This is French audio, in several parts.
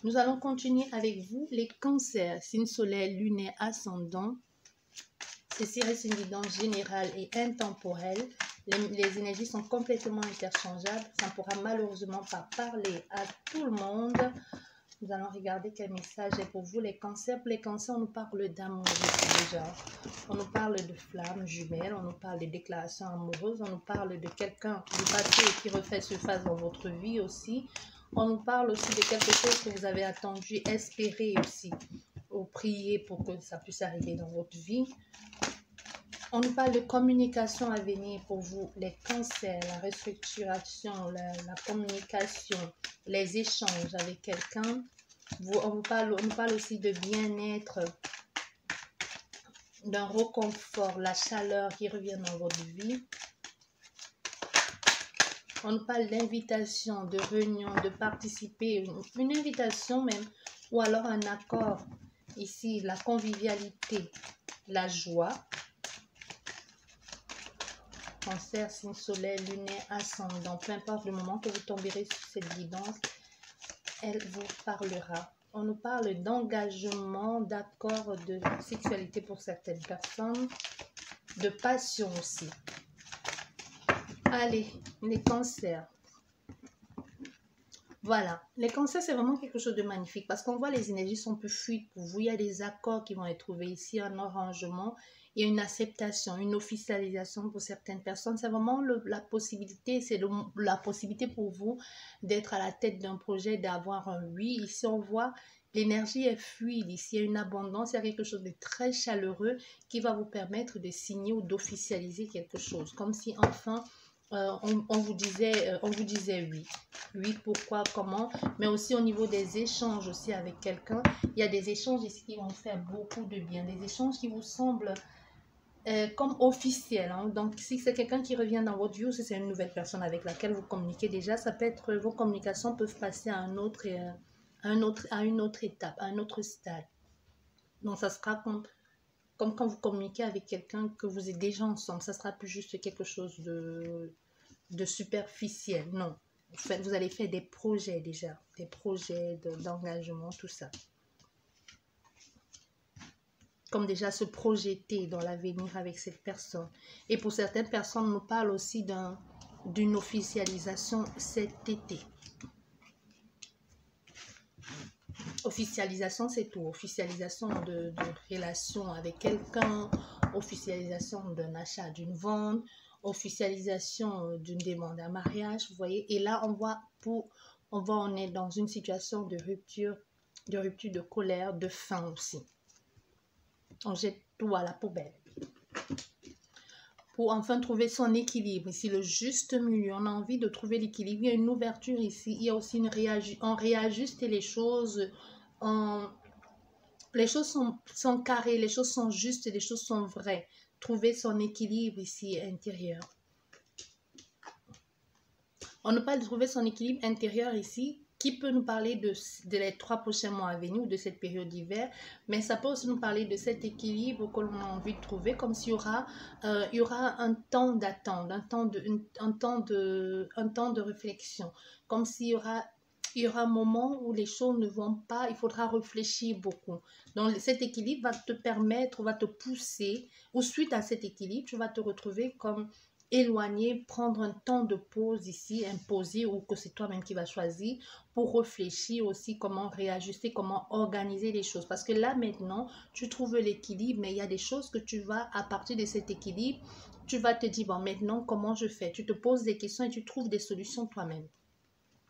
Nous allons continuer avec vous les cancers, signe solaire, lunaire, ascendant. Ceci reste une guidance générale et intemporelle. Les énergies sont complètement interchangeables. Ça ne pourra malheureusement pas parler à tout le monde. Nous allons regarder quel message est pour vous les cancers. Pour les cancers, on nous parle d'amour déjà. On nous parle de flammes jumelles. On nous parle de déclarations amoureuses. On nous parle de quelqu'un du passé qui refait surface dans votre vie aussi. On nous parle aussi de quelque chose que vous avez attendu, espéré aussi, ou prier pour que ça puisse arriver dans votre vie. On nous parle de communication à venir pour vous, les cancers, la restructuration, la communication, les échanges avec quelqu'un. On nous parle aussi de bien-être, d'un réconfort, la chaleur qui revient dans votre vie. On nous parle d'invitation, de réunion, de participer, une invitation même, ou alors un accord. Ici, la convivialité, la joie. Cancer, signe solaire, lunaire, ascendant. Peu importe le moment que vous tomberez sur cette guidance, elle vous parlera. On nous parle d'engagement, d'accord, de sexualité pour certaines personnes, de passion aussi. Allez, les cancers. Voilà, les cancers, c'est vraiment quelque chose de magnifique parce qu'on voit les énergies sont peu fluides pour vous. Il y a des accords qui vont être trouvés ici, un arrangement, il y a une acceptation, une officialisation pour certaines personnes. C'est vraiment la possibilité, la possibilité pour vous d'être à la tête d'un projet, d'avoir un oui. Ici, on voit l'énergie est fluide. Ici, il y a une abondance, il y a quelque chose de très chaleureux qui va vous permettre de signer ou d'officialiser quelque chose. Comme si enfin... on vous disait oui. Oui, pourquoi, comment, mais aussi au niveau des échanges aussi avec quelqu'un. Il y a des échanges ici qui vont faire beaucoup de bien, des échanges qui vous semblent comme officiels. Hein. Donc, si c'est quelqu'un qui revient dans votre vie ou si c'est une nouvelle personne avec laquelle vous communiquez déjà, ça peut être, vos communications peuvent passer à une autre étape, à un autre stade. Donc, ça sera comme quand vous communiquez avec quelqu'un que vous êtes déjà ensemble. Ça sera plus juste quelque chose de superficiel. Non. Vous allez faire des projets déjà. Des projets d'engagement, tout ça. Comme déjà se projeter dans l'avenir avec cette personne. Et pour certaines personnes, on nous parle aussi d'une officialisation cet été. Officialisation, c'est tout. Officialisation de relation avec quelqu'un, officialisation d'un achat, d'une vente, officialisation d'une demande à mariage, vous voyez. Et là, on est dans une situation de rupture, de colère, de faim aussi. On jette tout à la poubelle. Pour enfin trouver son équilibre, ici le juste milieu, on a envie de trouver l'équilibre. Il y a une ouverture ici, il y a aussi on réajuste les choses. Les choses sont carrées, les choses sont justes, les choses sont vraies. Trouver son équilibre ici intérieur. On nous parle de trouver son équilibre intérieur ici, qui peut nous parler de les 3 prochains mois à venir ou de cette période d'hiver, mais ça peut aussi nous parler de cet équilibre que l'on a envie de trouver, comme s'il y aura un temps d'attente, un temps de réflexion, comme s'il y aura un moment où les choses ne vont pas, il faudra réfléchir beaucoup. Donc cet équilibre va te permettre, va te pousser, ou suite à cet équilibre, tu vas te retrouver comme éloigner, prendre un temps de pause ici, imposé, ou que c'est toi-même qui vas choisir pour réfléchir aussi comment réajuster, comment organiser les choses. Parce que là, maintenant, tu trouves l'équilibre, mais il y a des choses que tu vas, à partir de cet équilibre, tu vas te dire, bon, maintenant, comment je fais? Tu te poses des questions et tu trouves des solutions toi-même.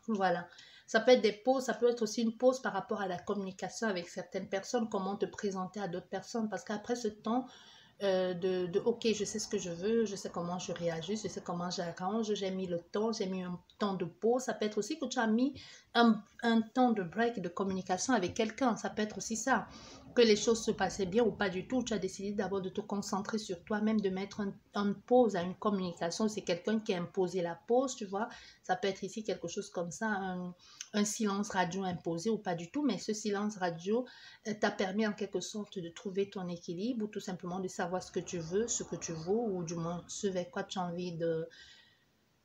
Voilà. Ça peut être des pauses, ça peut être aussi une pause par rapport à la communication avec certaines personnes, comment te présenter à d'autres personnes. Parce qu'après ce temps, ok, je sais ce que je veux, je sais comment je réajuste, je sais comment j'arrange, j'ai mis le temps, j'ai mis un temps de pause. Ça peut être aussi que tu as mis un temps de break de communication avec quelqu'un. Ça peut être aussi ça, que les choses se passaient bien ou pas du tout. Tu as décidé d'abord de te concentrer sur toi-même, de mettre une pause à une communication. C'est quelqu'un qui a imposé la pause, tu vois. Ça peut être ici quelque chose comme ça, un silence radio imposé ou pas du tout, mais ce silence radio t'a permis en quelque sorte de trouver ton équilibre ou tout simplement de savoir ce que tu veux, ce que tu vaux, ou du moins ce vers quoi tu as envie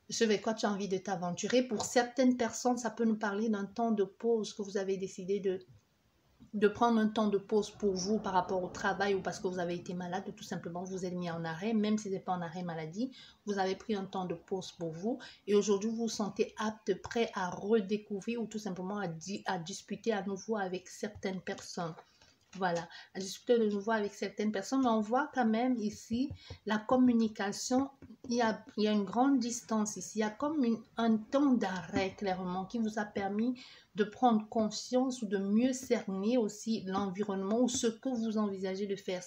ce avec quoi tu as envie de t'aventurer. Pour certaines personnes, ça peut nous parler d'un temps de pause que vous avez décidé de prendre un temps de pause pour vous par rapport au travail ou parce que vous avez été malade ou tout simplement vous êtes mis en arrêt, même si ce n'est pas en arrêt maladie, vous avez pris un temps de pause pour vous et aujourd'hui vous vous sentez apte, prêt à redécouvrir ou tout simplement à discuter à nouveau avec certaines personnes. Voilà, à discuter de nouveau avec certaines personnes. Mais on voit quand même ici la communication, il y a une grande distance ici. Il y a comme un temps d'arrêt clairement qui vous a permis de prendre conscience ou de mieux cerner aussi l'environnement ou ce que vous envisagez de faire.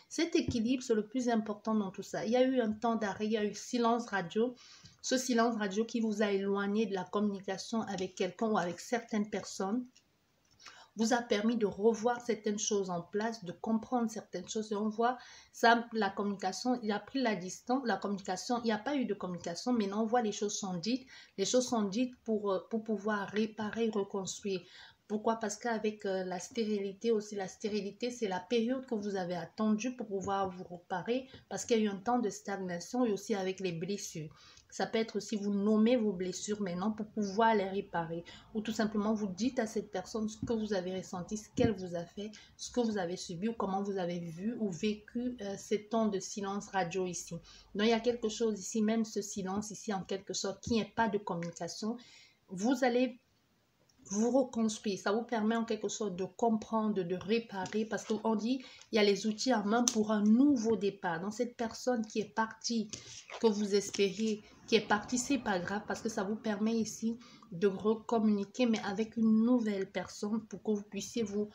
Cet équilibre, c'est le plus important dans tout ça. Il y a eu un temps d'arrêt, il y a eu silence radio. Ce silence radio qui vous a éloigné de la communication avec quelqu'un ou avec certaines personnes vous a permis de revoir certaines choses en place, de comprendre certaines choses. Et on voit ça, la communication, il a pris la distance, la communication, il n'y a pas eu de communication, mais on voit les choses sont dites. Les choses sont dites pour pouvoir réparer, reconstruire. Pourquoi? Parce qu'avec la stérilité aussi, la stérilité, c'est la période que vous avez attendue pour pouvoir vous réparer parce qu'il y a eu un temps de stagnation et aussi avec les blessures. Ça peut être aussi, vous nommez vos blessures maintenant pour pouvoir les réparer. Ou tout simplement, vous dites à cette personne ce que vous avez ressenti, ce qu'elle vous a fait, ce que vous avez subi ou comment vous avez vu ou vécu ces temps de silence radio ici. Donc, il y a quelque chose ici, même ce silence ici en quelque sorte, qui n'est pas de communication. Vous allez vous reconstruire. Ça vous permet en quelque sorte de comprendre, de réparer parce qu'on dit il y a les outils en main pour un nouveau départ. Donc cette personne qui est partie, que vous espériez, qui est partie, c'est pas grave parce que ça vous permet ici de recommuniquer mais avec une nouvelle personne pour que vous puissiez vous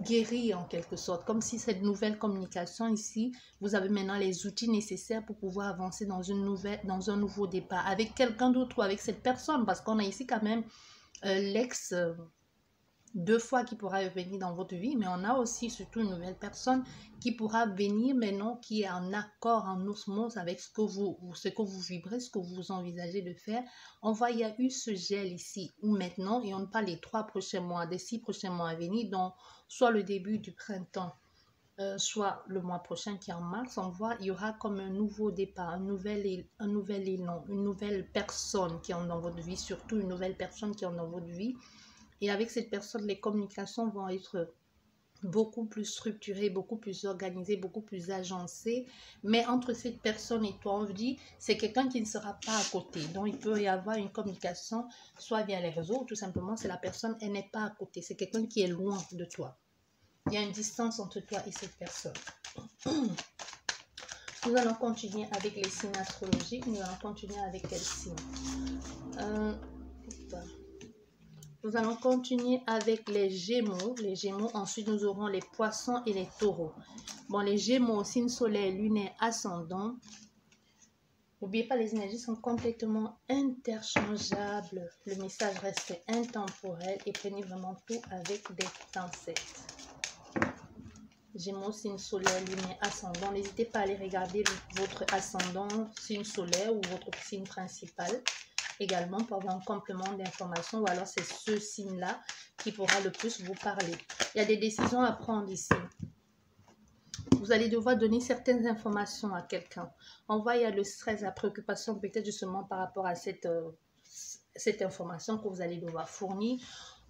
guérir en quelque sorte. Comme si cette nouvelle communication ici, vous avez maintenant les outils nécessaires pour pouvoir avancer dans un nouveau départ avec quelqu'un d'autre ou avec cette personne parce qu'on a ici quand même l'ex 2 fois qui pourra venir dans votre vie, mais on a aussi surtout une nouvelle personne qui pourra venir maintenant, qui est en accord, en osmose avec ce que vous vibrez, ce que vous envisagez de faire. On voit, il y a eu ce gel ici, ou maintenant, et on parle des 3 prochains mois, des 6 prochains mois à venir, donc soit le début du printemps, soit le mois prochain qui est en mars, on voit il y aura comme un nouveau départ, un nouvel élan, une nouvelle personne qui est dans votre vie, surtout une nouvelle personne qui est dans votre vie. Et avec cette personne, les communications vont être beaucoup plus structurées, beaucoup plus organisées, beaucoup plus agencées. Mais entre cette personne et toi, on vous dit, c'est quelqu'un qui ne sera pas à côté. Donc, il peut y avoir une communication, soit via les réseaux, ou tout simplement, c'est la personne, elle n'est pas à côté. C'est quelqu'un qui est loin de toi. Il y a une distance entre toi et cette personne. Nous allons continuer avec les signes astrologiques. Nous allons continuer avec quel signe? Nous allons continuer avec les Gémeaux. Les Gémeaux, ensuite nous aurons les Poissons et les Taureaux. Bon, les Gémeaux, signe solaire, lunaire, ascendant. N'oubliez pas, les énergies sont complètement interchangeables. Le message reste intemporel et prenez vraiment tout avec des pincettes. Gémeaux, signe solaire, lunaire, ascendant. N'hésitez pas à aller regarder votre ascendant, signe solaire ou votre signe principal. Également pour avoir un complément d'information ou alors c'est ce signe-là qui pourra le plus vous parler. Il y a des décisions à prendre ici. Vous allez devoir donner certaines informations à quelqu'un. On voit il y a le stress, la préoccupation peut-être justement par rapport à cette information que vous allez devoir fournir.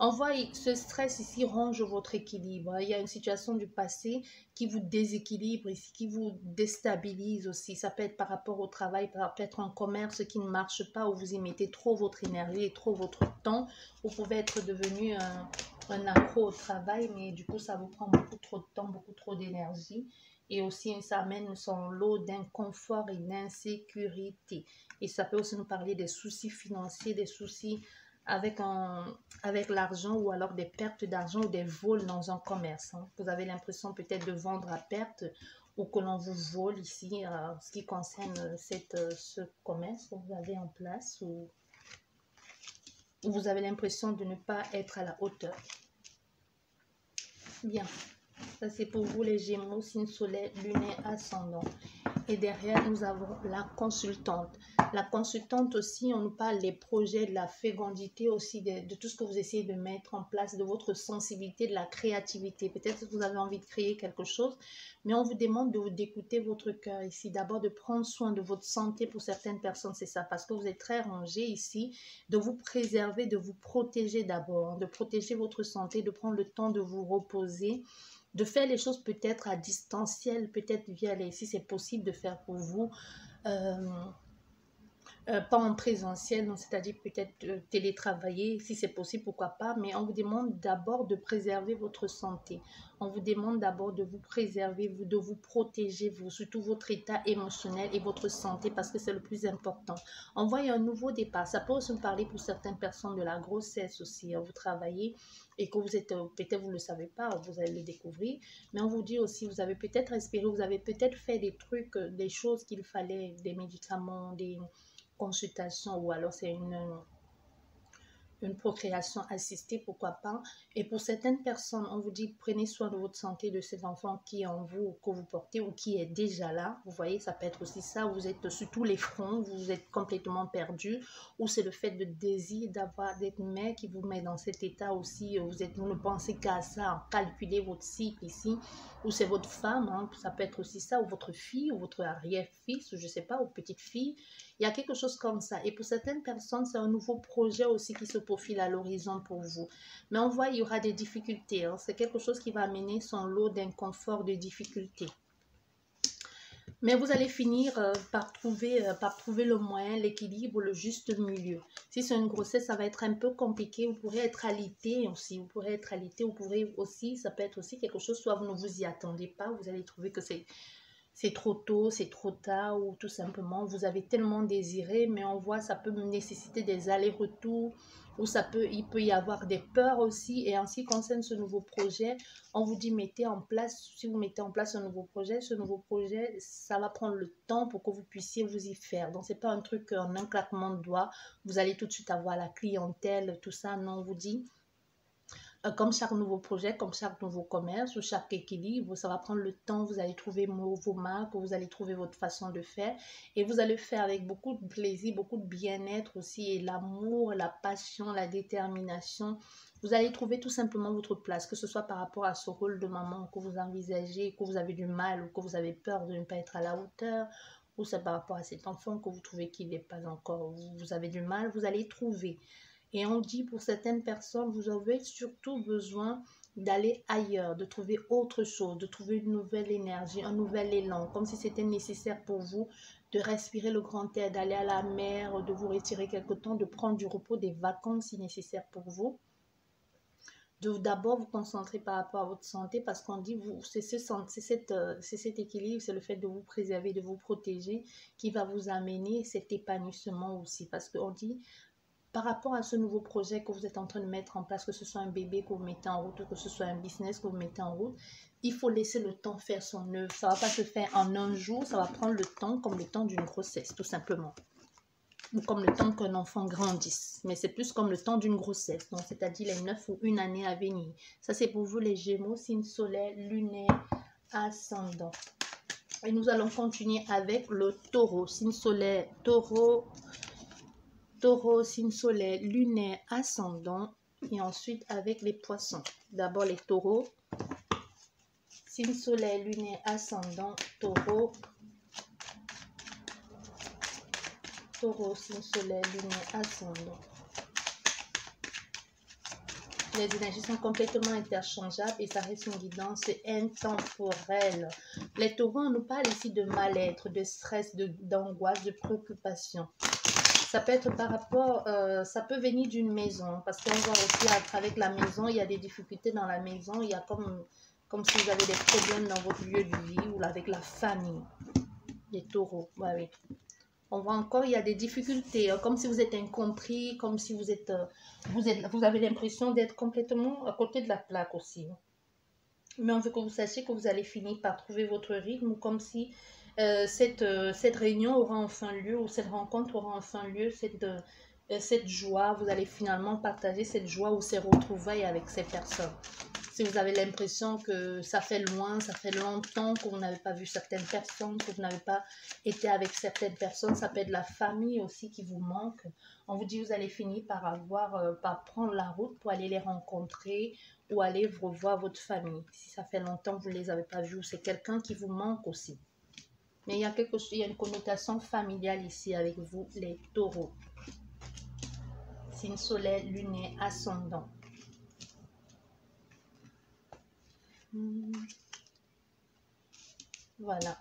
On voit ce stress ici ronge votre équilibre. Il y a une situation du passé qui vous déséquilibre ici, qui vous déstabilise aussi. Ça peut être par rapport au travail, peut-être un commerce qui ne marche pas où vous y mettez trop votre énergie et trop votre temps. Vous pouvez être devenu un accro au travail, mais du coup ça vous prend beaucoup trop de temps, beaucoup trop d'énergie. Et aussi ça amène son lot d'inconfort et d'insécurité. Et ça peut aussi nous parler des soucis financiers, des soucis avec l'argent ou alors des pertes d'argent ou des vols dans un commerce. Vous avez l'impression peut-être de vendre à perte ou que l'on vous vole ici, ce qui concerne ce commerce que vous avez en place ou vous avez l'impression de ne pas être à la hauteur. Bien, ça c'est pour vous les Gémeaux, signe solaire, lunaire, ascendant. Et derrière, nous avons la consultante. La consultante aussi, on nous parle des projets, de la fécondité aussi, de tout ce que vous essayez de mettre en place, de votre sensibilité, de la créativité. Peut-être que vous avez envie de créer quelque chose, mais on vous demande d'écouter votre cœur ici. D'abord, de prendre soin de votre santé. Pour certaines personnes, c'est ça, parce que vous êtes très rangé ici, de vous préserver, de vous protéger d'abord, de protéger votre santé, de prendre le temps de vous reposer, de faire les choses peut-être à distanciel, peut-être via les, si c'est possible de faire pour vous, pas en présentiel, c'est-à-dire peut-être télétravailler, si c'est possible, pourquoi pas, mais on vous demande d'abord de préserver votre santé. On vous demande d'abord de vous préserver, de vous protéger, surtout votre état émotionnel et votre santé, parce que c'est le plus important. On voit un nouveau départ. Ça peut aussi parler pour certaines personnes de la grossesse aussi. Vous travaillez et que vous êtes, peut-être vous ne le savez pas, vous allez le découvrir, mais on vous dit aussi, vous avez peut-être respiré, vous avez peut-être fait des trucs, des choses qu'il fallait, des médicaments, des consultation, ou alors c'est une procréation assistée, pourquoi pas. Et pour certaines personnes, on vous dit prenez soin de votre santé, de ces enfants qui est en vous, que vous portez ou qui est déjà là. Vous voyez, ça peut être aussi ça, vous êtes sur tous les fronts, vous êtes complètement perdu, ou c'est le fait de désir d'être mère qui vous met dans cet état aussi, vous ne pensez qu'à ça, calculez votre cycle ici, ou c'est votre femme, hein, ça peut être aussi ça, ou votre fille, ou votre arrière-fils, ou je sais pas, ou petite fille. Il y a quelque chose comme ça. Et pour certaines personnes, c'est un nouveau projet aussi qui se profile à l'horizon pour vous. Mais on voit, il y aura des difficultés. Hein. C'est quelque chose qui va amener son lot d'inconfort, de difficultés. Mais vous allez finir par trouver le moyen, l'équilibre, le juste milieu. Si c'est une grossesse, ça va être un peu compliqué. Vous pourrez être alité aussi. Vous pourrez être alité. Vous pourrez aussi, ça peut être aussi quelque chose, soit vous ne vous y attendez pas. Vous allez trouver que c'est trop tôt, c'est trop tard, ou tout simplement vous avez tellement désiré, mais on voit ça peut nécessiter des allers-retours, ou il peut y avoir des peurs aussi. Et en ce qui concerne ce nouveau projet, on vous dit mettez en place, si vous mettez en place un nouveau projet, ça va prendre le temps pour que vous puissiez vous y faire. Donc c'est pas un truc en un claquement de doigts, vous allez tout de suite avoir la clientèle, tout ça. Non, on vous dit comme chaque nouveau projet, comme chaque nouveau commerce ou chaque équilibre, ça va prendre le temps, vous allez trouver vos marques, vous allez trouver votre façon de faire, et vous allez le faire avec beaucoup de plaisir, beaucoup de bien-être aussi, et l'amour, la passion, la détermination. Vous allez trouver tout simplement votre place, que ce soit par rapport à ce rôle de maman que vous envisagez, que vous avez du mal ou que vous avez peur de ne pas être à la hauteur, ou c'est par rapport à cet enfant que vous trouvez qu'il n'est pas encore, vous avez du mal, vous allez trouver. Et on dit pour certaines personnes, vous avez surtout besoin d'aller ailleurs, de trouver autre chose, de trouver une nouvelle énergie, un nouvel élan, comme si c'était nécessaire pour vous de respirer le grand air, d'aller à la mer, de vous retirer quelque temps, de prendre du repos, des vacances si nécessaire pour vous. De d'abord vous concentrer par rapport à votre santé, parce qu'on dit c'est cet équilibre, c'est le fait de vous préserver, de vous protéger qui va vous amener cet épanouissement aussi, parce qu'on dit par rapport à ce nouveau projet que vous êtes en train de mettre en place, que ce soit un bébé que vous mettez en route ou que ce soit un business que vous mettez en route, il faut laisser le temps faire son œuvre. Ça ne va pas se faire en un jour, ça va prendre le temps comme le temps d'une grossesse, tout simplement. Ou comme le temps qu'un enfant grandisse. Mais c'est plus comme le temps d'une grossesse, donc c'est-à-dire les 9 ou une année à venir. Ça, c'est pour vous les Gémeaux, signe solaire, lunaire, ascendant. Et nous allons continuer avec le Taureau, signe solaire, Taureau, signe solaire, lunaire, ascendant, et ensuite avec les Poissons. D'abord les Taureaux, signe solaire, lunaire, ascendant, Taureau, signe solaire, lunaire, ascendant. Les énergies sont complètement interchangeables et ça reste une guidance intemporelle. Les Taureaux, on nous parle ici de mal-être, de stress, d'angoisse, de préoccupation. Ça peut être par rapport, ça peut venir d'une maison, parce qu'on voit aussi avec la maison, il y a des difficultés dans la maison, il y a comme si vous avez des problèmes dans votre lieu de vie ou avec la famille. Les Taureaux, oui. On voit encore, il y a des difficultés, comme si vous êtes incompris, comme si vous avez l'impression d'être complètement à côté de la plaque aussi. Mais on veut que vous sachiez que vous allez finir par trouver votre rythme, comme si cette réunion aura enfin lieu, ou cette rencontre aura enfin lieu, cette joie, vous allez finalement partager cette joie ou ces retrouvailles avec ces personnes. Si vous avez l'impression que ça fait loin, ça fait longtemps que vous n'avez pas vu certaines personnes, que vous n'avez pas été avec certaines personnes, ça peut être la famille aussi qui vous manque. On vous dit que vous allez finir par prendre la route pour aller les rencontrer ou aller revoir votre famille. Si ça fait longtemps que vous ne les avez pas vus, c'est quelqu'un qui vous manque aussi. Mais il y a quelque chose, il y a une connotation familiale ici avec vous, les taureaux. Signe solaire, lunaire, ascendant. Voilà.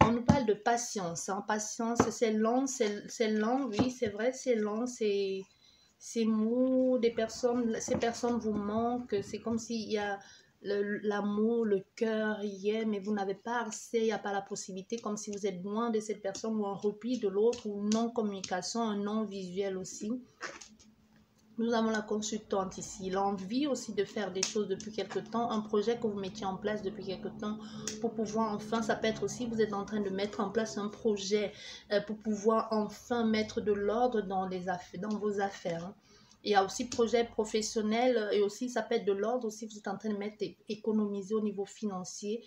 On nous parle de patience. Hein. Patience, c'est lent, oui, c'est vrai, c'est lent, c'est mou. Ces personnes vous manquent. C'est comme s'il y a l'amour, le cœur y est, mais vous n'avez pas accès, il n'y a pas la possibilité, comme si vous êtes loin de cette personne ou en repli de l'autre, ou non-communication, un non-visuel aussi. Nous avons la consultante ici, l'envie aussi de faire des choses depuis quelque temps, un projet que vous mettiez en place depuis quelque temps pour pouvoir enfin, ça peut être aussi, vous êtes en train de mettre en place un projet pour pouvoir enfin mettre de l'ordre dans vos affaires. Hein. Il y a aussi projet professionnel et aussi ça peut être de l'ordre aussi, vous êtes en train de économiser au niveau financier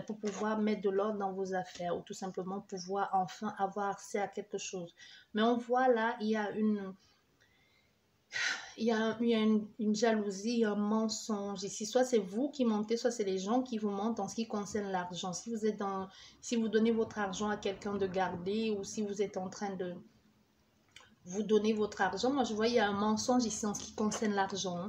pour pouvoir mettre de l'ordre dans vos affaires ou tout simplement pouvoir enfin avoir accès à quelque chose. Mais on voit là, il y a une jalousie, un mensonge ici. Soit c'est vous qui mentez, soit c'est les gens qui vous mentent en ce qui concerne l'argent. Si vous donnez votre argent à quelqu'un de garder ou si vous êtes en train de vous donner votre argent, moi je vois il y a un mensonge ici en ce qui concerne l'argent. Hein.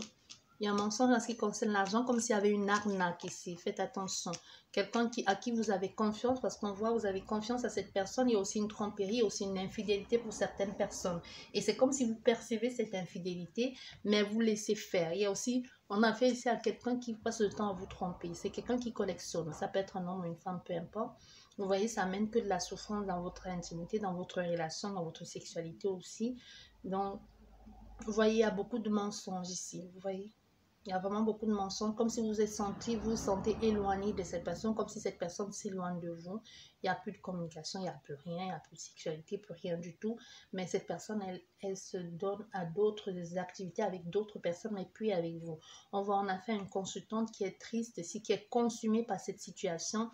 Il y a un mensonge en ce qui concerne l'argent, comme s'il y avait une arnaque ici. Faites attention. Quelqu'un à qui vous avez confiance, parce qu'on voit vous avez confiance à cette personne. Il y a aussi une tromperie, il y a aussi une infidélité pour certaines personnes. Et c'est comme si vous percevez cette infidélité, mais vous laissez faire. Il y a aussi, on a fait ici à quelqu'un qui passe le temps à vous tromper. C'est quelqu'un qui collectionne. Ça peut être un homme ou une femme, peu importe. Vous voyez, ça amène que de la souffrance dans votre intimité, dans votre relation, dans votre sexualité aussi. Donc, vous voyez, il y a beaucoup de mensonges ici. Vous voyez? Il y a vraiment beaucoup de mensonges, comme si vous vous sentez éloigné de cette personne, comme si cette personne s'éloigne de vous. Il n'y a plus de communication, il n'y a plus rien, il n'y a plus de sexualité, plus rien du tout. Mais cette personne, elle se donne à d'autres activités avec d'autres personnes, et puis avec vous. On voit en affaire une consultante qui est triste, qui est consumée par cette situation.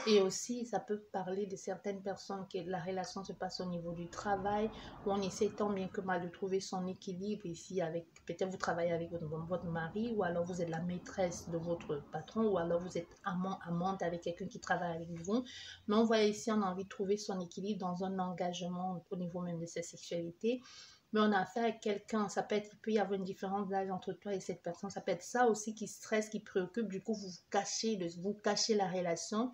Et aussi, ça peut parler de certaines personnes que la relation se passe au niveau du travail, où on essaie tant bien que mal de trouver son équilibre ici avec, peut-être vous travaillez avec votre mari, ou alors vous êtes la maîtresse de votre patron, ou alors vous êtes amante avec quelqu'un qui travaille avec vous. Mais on voit ici, on a envie de trouver son équilibre dans un engagement au niveau même de sa sexualité. Mais on a affaire à quelqu'un, il peut y avoir une différence d'âge entre toi et cette personne. Ça peut être ça aussi qui stresse, qui préoccupe. Du coup, vous cachez la relation.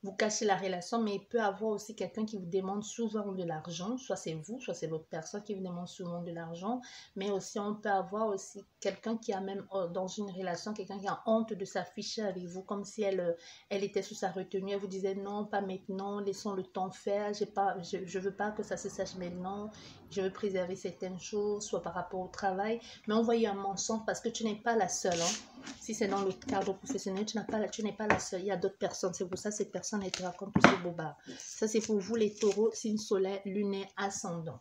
Vous cachez la relation, mais il peut y avoir aussi quelqu'un qui vous demande souvent de l'argent, soit c'est vous, soit c'est l'autre personne qui vous demande souvent de l'argent, mais aussi on peut avoir aussi quelqu'un qui a même dans une relation, quelqu'un qui a honte de s'afficher avec vous, comme si elle était sous sa retenue, elle vous disait non, pas maintenant, laissons le temps faire, je veux pas que ça se sache maintenant, je veux préserver certaines choses, soit par rapport au travail, mais on voit un mensonge parce que tu n'es pas la seule, hein. Si c'est dans le cadre professionnel, tu n'es pas la seule. Il y a d'autres personnes. C'est pour ça que cette personne elle te raconte tous ces bobards. Ça, c'est pour vous, les taureaux, signe solaire, lunaire, ascendant.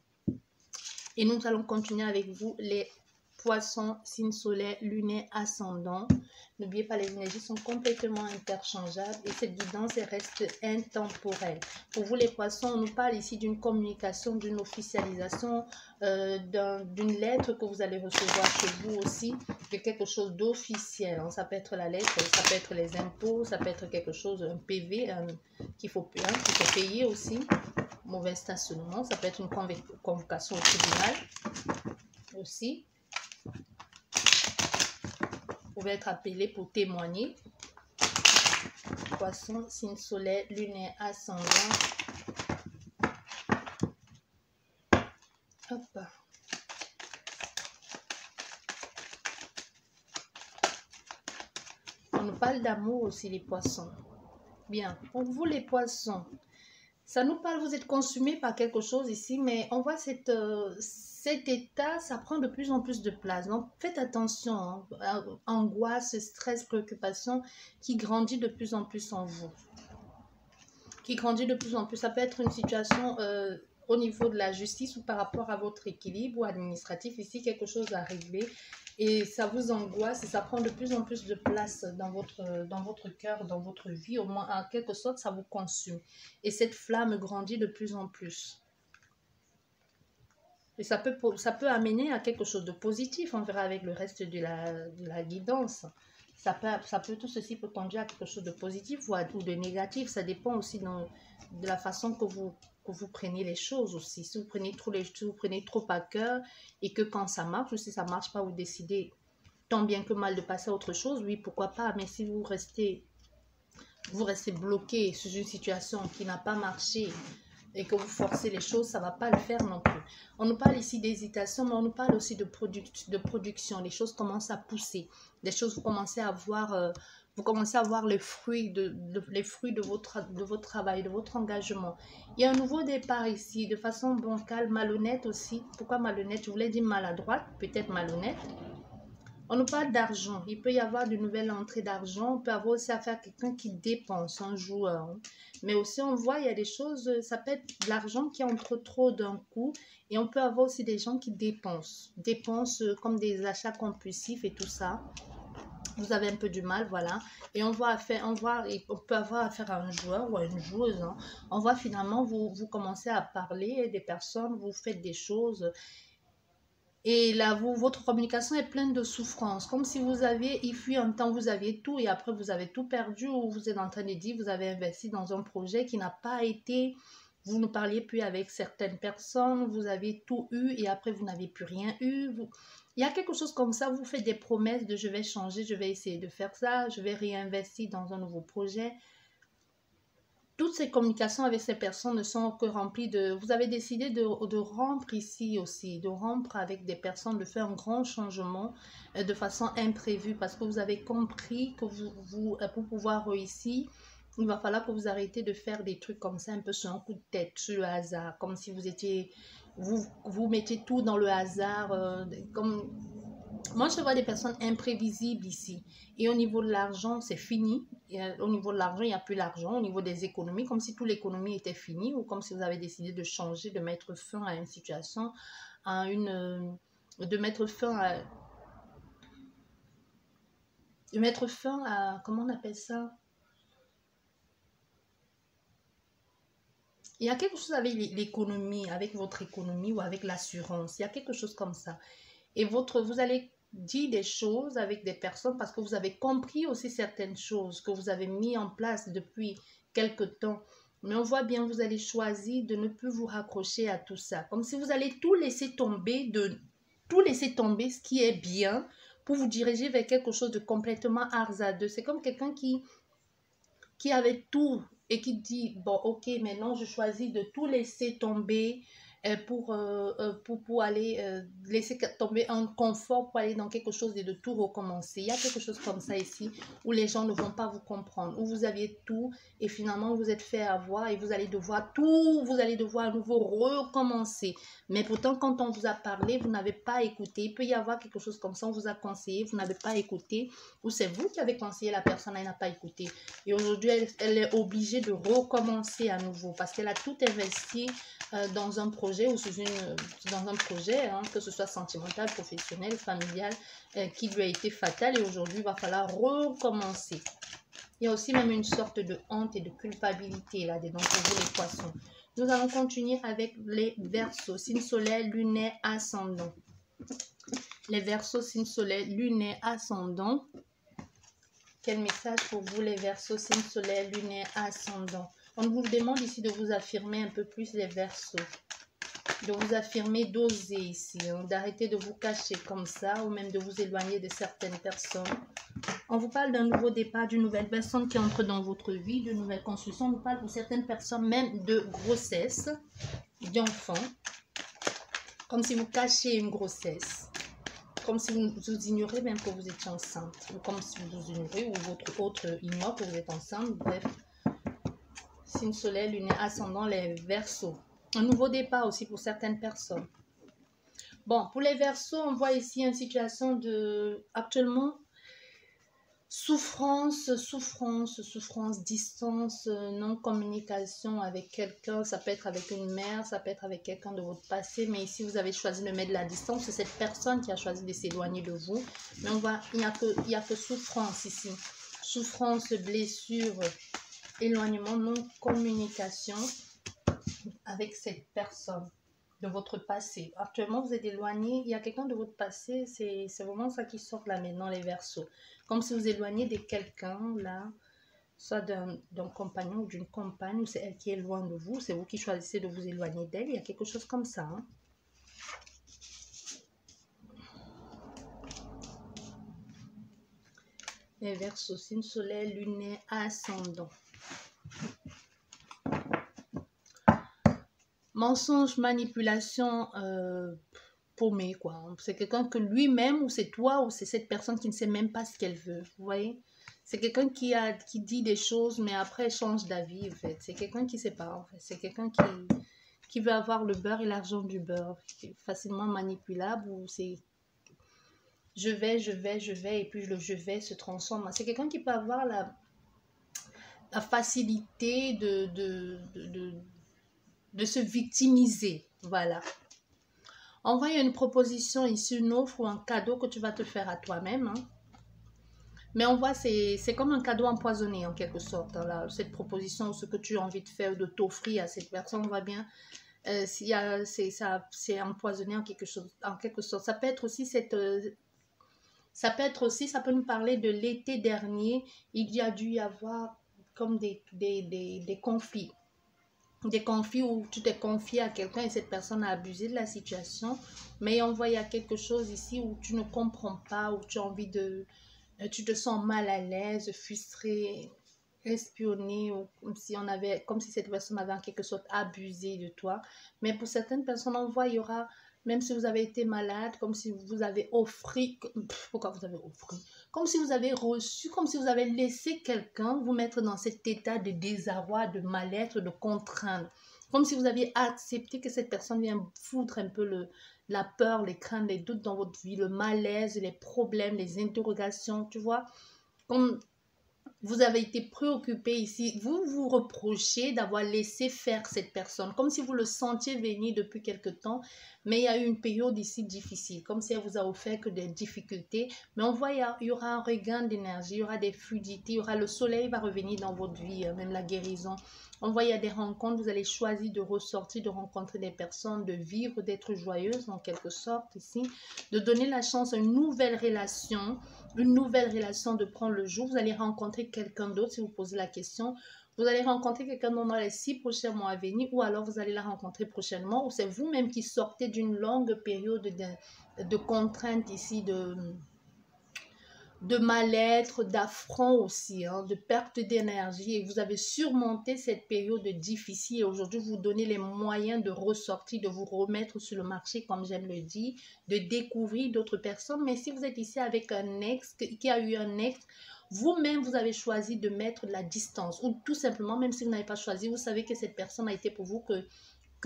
Et nous allons continuer avec vous, les poissons, signe solaire, lunaire, ascendant. N'oubliez pas, les énergies sont complètement interchangeables et cette guidance reste intemporelle. Pour vous, les poissons, on nous parle ici d'une communication, d'une officialisation, d'une lettre que vous allez recevoir chez vous aussi, de quelque chose d'officiel. Ça peut être la lettre, ça peut être les impôts, ça peut être quelque chose, un PV qu'il faut payer aussi. Mauvais stationnement, ça peut être une convocation au tribunal aussi. Vous pouvez être appelé pour témoigner. Poisson, signe solaire, lunaire, ascendant. Hop. On nous parle d'amour aussi, les poissons. Bien, pour vous les poissons, ça nous parle, vous êtes consumé par quelque chose ici, mais on voit cet état, ça prend de plus en plus de place. Donc, faites attention, hein, angoisse, stress, préoccupation qui grandit de plus en plus en vous. Qui grandit de plus en plus. Ça peut être une situation au niveau de la justice ou par rapport à votre équilibre ou administratif. Ici, quelque chose à régler et ça vous angoisse et ça prend de plus en plus de place dans votre cœur, dans votre vie. Au moins, en quelque sorte, ça vous consume. Et cette flamme grandit de plus en plus. Et ça peut amener à quelque chose de positif, on verra avec le reste de la guidance. Tout ceci peut conduire à quelque chose de positif ou de négatif. Ça dépend aussi de la façon que vous prenez les choses aussi. Si vous prenez trop à cœur et que quand ça marche ou si ça ne marche pas, vous décidez tant bien que mal de passer à autre chose, oui, pourquoi pas. Mais si vous restez bloqué sur une situation qui n'a pas marché, et que vous forcez les choses, ça ne va pas le faire non plus. On nous parle ici d'hésitation, mais on nous parle aussi de production. Les choses commencent à pousser. Les choses, vous commencez à voir les fruits de votre travail, de votre engagement. Il y a un nouveau départ ici, de façon bancale, malhonnête aussi. Pourquoi malhonnête? Je voulais dire maladroite, peut-être malhonnête. On nous parle d'argent. Il peut y avoir de nouvelles entrées d'argent. On peut avoir aussi affaire à quelqu'un qui dépense, un joueur. Mais aussi, on voit, il y a des choses, ça peut être de l'argent qui entre trop d'un coup. Et on peut avoir aussi des gens qui dépensent. Dépensent comme des achats compulsifs et tout ça. Vous avez un peu du mal, voilà. Et on peut avoir affaire à un joueur ou à une joueuse. Hein. On voit finalement, vous commencez à parler des personnes, vous faites des choses. Et là, votre communication est pleine de souffrance. Comme si il fut un temps, vous aviez tout et après vous avez tout perdu ou vous êtes en train de dire, vous avez investi dans un projet qui n'a pas été, vous ne parliez plus avec certaines personnes, vous avez tout eu et après vous n'avez plus rien eu. Il y a quelque chose comme ça, vous faites des promesses de je vais changer, je vais essayer de faire ça, je vais réinvestir dans un nouveau projet. Toutes ces communications avec ces personnes ne sont que remplies de... Vous avez décidé de rompre ici aussi, de rompre avec des personnes, de faire un grand changement de façon imprévue parce que vous avez compris que pour pouvoir réussir, il va falloir que vous arrêtez de faire des trucs comme ça, un peu sur un coup de tête, sur le hasard, comme si vous mettez tout dans le hasard, comme... Moi, je vois des personnes imprévisibles ici. Et au niveau de l'argent, c'est fini. Au niveau de l'argent, il n'y a plus l'argent. Au niveau des économies, comme si toute l'économie était finie ou comme si vous avez décidé de changer, de mettre fin à une situation, comment on appelle ça? Il y a quelque chose avec l'économie, avec votre économie ou avec l'assurance. Il y a quelque chose comme ça. Et vous allez dire des choses avec des personnes parce que vous avez compris aussi certaines choses que vous avez mis en place depuis quelque temps. Mais on voit bien, vous allez choisir de ne plus vous raccrocher à tout ça. Comme si vous allez tout laisser tomber, ce qui est bien pour vous diriger vers quelque chose de complètement hasardeux. C'est comme quelqu'un qui avait tout et qui dit, bon, ok, maintenant je choisis de tout laisser tomber pour aller laisser tomber un confort pour aller dans quelque chose et de tout recommencer. Il y a quelque chose comme ça ici où les gens ne vont pas vous comprendre, où vous aviez tout et finalement vous êtes fait avoir et vous allez devoir à nouveau recommencer. Mais pourtant, quand on vous a parlé, vous n'avez pas écouté. Il peut y avoir quelque chose comme ça, on vous a conseillé, vous n'avez pas écouté ou c'est vous qui avez conseillé la personne, elle n'a pas écouté. Et aujourd'hui, elle est obligée de recommencer à nouveau parce qu'elle a tout investi dans un projet ou dans un projet, hein, que ce soit sentimental, professionnel, familial, qui lui a été fatal et aujourd'hui, il va falloir recommencer. Il y a aussi même une sorte de honte et de culpabilité là-dedans pour vous les poissons. Nous allons continuer avec les Verseaux, signe solaire, lunaire, ascendant. Les Verseaux, signe solaire, lunaire, ascendant. Quel message pour vous les Verseaux, signe solaire, lunaire, ascendant? On vous demande ici de vous affirmer un peu plus les Verseaux. De vous affirmer, d'oser ici, hein, d'arrêter de vous cacher comme ça ou même de vous éloigner de certaines personnes. On vous parle d'un nouveau départ, d'une nouvelle personne qui entre dans votre vie, d'une nouvelle construction. On vous parle pour certaines personnes même de grossesse, d'enfants, comme si vous cachiez une grossesse. Comme si vous ignorez même que vous étiez enceinte. Ou comme si vous ignorez ou votre autre ignore que vous êtes enceinte. Bref. Signe solaire, lunaire, ascendant, les Verseaux. Un nouveau départ aussi pour certaines personnes. Bon, pour les Verseaux, on voit ici une situation de... Actuellement, Souffrance, souffrance, souffrance, distance, non-communication avec quelqu'un. Ça peut être avec une mère, ça peut être avec quelqu'un de votre passé. Mais ici, vous avez choisi de mettre de la distance. C'est cette personne qui a choisi de s'éloigner de vous. Mais on voit, il n'y a que souffrance ici. Souffrance, blessure, éloignement, non-communication avec cette personne de votre passé. Actuellement, vous êtes éloigné. Il y a quelqu'un de votre passé. C'est vraiment ça qui sort là maintenant, les verseaux. Comme si vous éloignez de quelqu'un là, soit d'un compagnon ou d'une compagne, ou c'est elle qui est loin de vous. C'est vous qui choisissez de vous éloigner d'elle. Il y a quelque chose comme ça. Hein? Les verseaux, signe solaire, lunaire, ascendant. Mensonge, manipulation, paumé quoi. C'est quelqu'un que lui-même, ou c'est toi, ou c'est cette personne qui ne sait même pas ce qu'elle veut. Vous voyez? C'est quelqu'un qui dit des choses, mais après elle change d'avis en fait. C'est quelqu'un qui ne sait pas en fait. C'est quelqu'un qui veut avoir le beurre et l'argent du beurre. Qui est facilement manipulable, ou c'est je vais, et puis le je vais se transforme. C'est quelqu'un qui peut avoir la facilité de se victimiser. Voilà. Envoie une proposition ici, une offre ou un cadeau que tu vas te faire à toi-même. Hein. Mais on voit, c'est comme un cadeau empoisonné en quelque sorte. Hein, là, cette proposition, ce que tu as envie de faire, de t'offrir à cette personne, on voit bien. C'est empoisonné en quelque sorte. Ça peut être aussi ça peut nous parler de l'été dernier. Il y a dû y avoir comme des conflits. Des conflits où tu t'es confié à quelqu'un et cette personne a abusé de la situation, mais on voit il y a quelque chose ici où tu ne comprends pas, où tu as envie tu te sens mal à l'aise, frustré, espionné, ou comme si cette personne avait en quelque sorte abusé de toi. Mais pour certaines personnes, on voit il y aura, même si vous avez été malade, comme si vous avez offert, pourquoi vous avez offert? Comme si vous avez reçu, comme si vous avez laissé quelqu'un vous mettre dans cet état de désarroi, de mal-être, de contrainte. Comme si vous aviez accepté que cette personne vienne foutre un peu la peur, les craintes, les doutes dans votre vie, le malaise, les problèmes, les interrogations, tu vois. Comme vous avez été préoccupé ici, vous vous reprochez d'avoir laissé faire cette personne, comme si vous le sentiez venir depuis quelque temps, mais il y a eu une période ici difficile, comme si elle vous a offert que des difficultés, mais on voit il y aura un regain d'énergie, il y aura des fluidités, il y aura le soleil va revenir dans votre vie, même la guérison. On voit il y a des rencontres, vous allez choisir de ressortir, de rencontrer des personnes, de vivre, d'être joyeuse en quelque sorte ici, de donner la chance à une nouvelle relation de prendre le jour. Vous allez rencontrer quelqu'un d'autre si vous posez la question. Vous allez rencontrer quelqu'un dans les 6 prochains mois à venir, ou alors vous allez la rencontrer prochainement, ou c'est vous-même qui sortez d'une longue période de contraintes ici, de mal-être, d'affront aussi, hein, de perte d'énergie, et vous avez surmonté cette période difficile et aujourd'hui vous donnez les moyens de ressortir, de vous remettre sur le marché comme j'aime le dire, de découvrir d'autres personnes. Mais si vous êtes ici avec un ex, qui a eu un ex, vous-même vous avez choisi de mettre de la distance, ou tout simplement, même si vous n'avez pas choisi, vous savez que cette personne a été pour vous que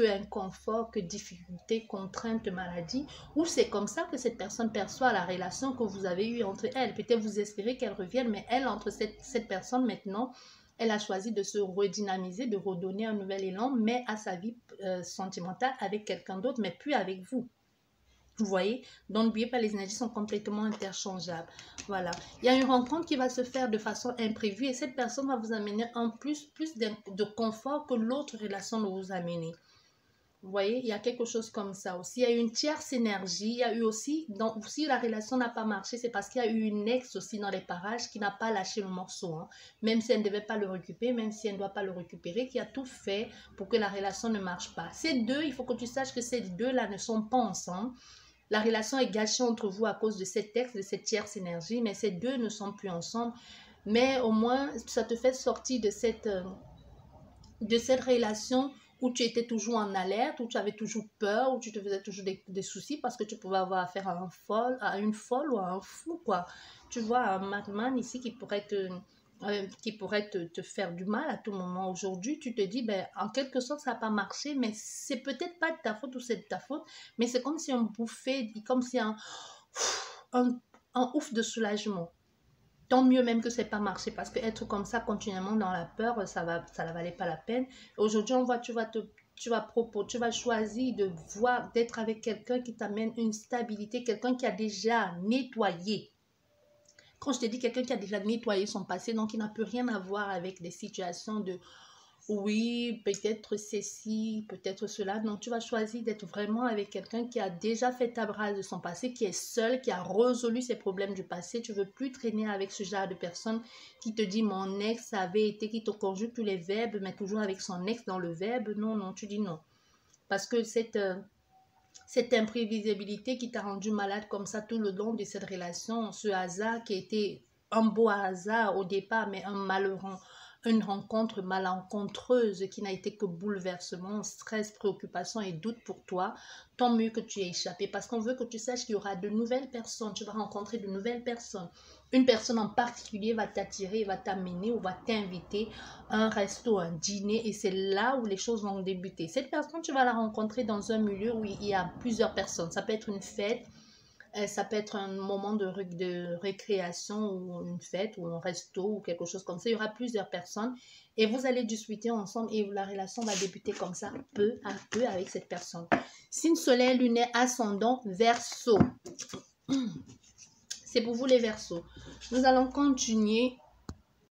inconfort, que difficulté, contrainte, maladie, ou c'est comme ça que cette personne perçoit la relation que vous avez eue entre elles. Peut-être vous espérez qu'elle revienne, mais elle, entre cette personne maintenant, elle a choisi de se redynamiser, de redonner un nouvel élan, mais à sa vie sentimentale avec quelqu'un d'autre, mais plus avec vous. Vous voyez? Donc, n'oubliez pas, les énergies sont complètement interchangeables. Voilà. Il y a une rencontre qui va se faire de façon imprévue et cette personne va vous amener en plus de confort que l'autre relation ne vous a amené. Vous voyez, il y a quelque chose comme ça aussi. Il y a eu une tierce énergie. Il y a eu aussi, si la relation n'a pas marché, c'est parce qu'il y a eu une ex aussi dans les parages qui n'a pas lâché le morceau. Hein. Même si elle ne devait pas le récupérer, même si elle ne doit pas le récupérer, qui a tout fait pour que la relation ne marche pas. Ces deux, il faut que tu saches que ces deux-là ne sont pas ensemble. La relation est gâchée entre vous à cause de cet ex, de cette tierce énergie, mais ces deux ne sont plus ensemble. Mais au moins, ça te fait sortir de cette relation où tu étais toujours en alerte, où tu avais toujours peur, où tu te faisais toujours des soucis parce que tu pouvais avoir affaire à une folle ou à un fou, quoi. Tu vois, un madman ici qui pourrait te faire du mal à tout moment. Aujourd'hui, tu te dis, ben, en quelque sorte, ça n'a pas marché, mais c'est peut-être pas de ta faute ou c'est de ta faute, mais c'est comme si on bouffait, comme si un ouf de soulagement. Tant mieux même que c'est pas marché, parce que être comme ça continuellement dans la peur, ça ne valait pas la peine. Aujourd'hui, on voit, tu vas choisir de voir, d'être avec quelqu'un qui t'amène une stabilité, quelqu'un qui a déjà nettoyé. Quand je te dis quelqu'un qui a déjà nettoyé son passé, donc il n'a plus rien à voir avec des situations de oui, peut-être ceci, peut-être cela. Non, tu vas choisir d'être vraiment avec quelqu'un qui a déjà fait table rase de son passé, qui est seul, qui a résolu ses problèmes du passé. Tu ne veux plus traîner avec ce genre de personne qui te dit mon ex avait été, qui te conjugue tous les verbes, mais toujours avec son ex dans le verbe. Non, non, tu dis non. Parce que cette imprévisibilité qui t'a rendu malade comme ça tout le long de cette relation, ce hasard qui était un beau hasard au départ, mais un malheureux, une rencontre malencontreuse qui n'a été que bouleversement, stress, préoccupation et doute pour toi, tant mieux que tu aies échappé, parce qu'on veut que tu saches qu'il y aura de nouvelles personnes, tu vas rencontrer de nouvelles personnes. Une personne en particulier va t'attirer, va t'amener ou va t'inviter à un resto, un dîner, et c'est là où les choses vont débuter. Cette personne, tu vas la rencontrer dans un milieu où il y a plusieurs personnes. Ça peut être une fête, ça peut être un moment de récréation ou une fête ou un resto ou quelque chose comme ça. Il y aura plusieurs personnes et vous allez discuter ensemble et la relation va débuter comme ça, peu à peu avec cette personne. Signe solaire, lunaire, ascendant, Verseau. C'est pour vous les Verseaux. Nous allons continuer